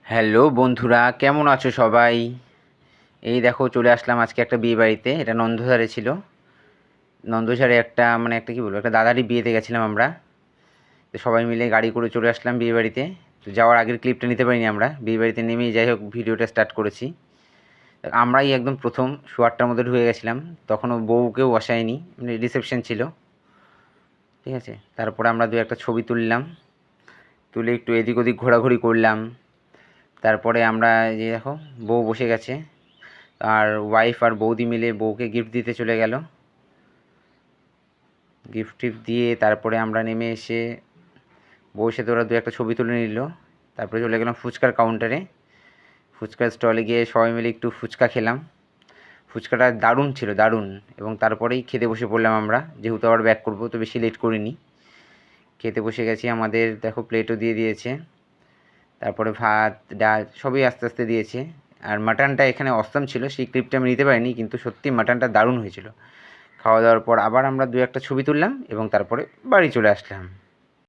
Hello বন্ধুরা, কেমন আছো সবাই? এই দেখো চলে আসলাম আজকে একটা বিয়ে বাড়িতে। এটা নন্দঝাড়ে ছিল। নন্দঝাড়ে একটা একটা কী বলবো, একটা দাদারই বিয়েতে গেছিলাম আমরা। তো সবাই মিলে গাড়ি করে চলে আসলাম বিয়ে বাড়িতে। তো যাওয়ার আগের ক্লিপটা নিতে পারিনি আমরা, বিয়ে বাড়িতে নেমেই যাই হোক ভিডিওটা স্টার্ট করেছি। আমরাই একদম প্রথম শো 8টার মধ্যে ঢুকে গেছিলাম। তখনও বউকেও বসায়নি, রিসেপশন ছিল, ঠিক আছে। তারপরে আমরা দু একটা ছবি তুললাম, তুলে একটু এদিক ওদিক ঘোরাঘুরি করলাম। তারপরে আমরা যে দেখো বউ বসে গেছে, আর ওয়াইফ আর বৌদি মিলে বউকে গিফট দিতে চলে গেল। গিফট টিফট দিয়ে তারপরে আমরা নেমে এসে বউর সাথে ওরা দু একটা ছবি তুলে নিল। তারপরে চলে গেলাম ফুচকার কাউন্টারে। ফুচকার স্টলে গিয়ে সবাই মিলে একটু ফুচকা খেলাম। ফুচকাটা দারুণ ছিল, দারুণ। এবং তারপরেই খেতে বসে পড়লাম আমরা, যেহেতু আবার ব্যাক করবো তো বেশি লেট করিনি। খেতে বসে গেছি, আমাদের দেখো প্লেটও দিয়ে দিয়েছে। তারপরে ভাত ডাল সবই আস্তে আস্তে দিয়েছে। আর মাটনটা এখানে অসম ছিল, সেই ক্লিপটা আমি নিতে পারিনি, কিন্তু সত্যি মাটনটা দারুণ হয়েছিল। খাওয়া দাওয়ার পর আবার আমরা দু একটা ছবি তুললাম এবং তারপরে বাড়ি চলে আসলাম।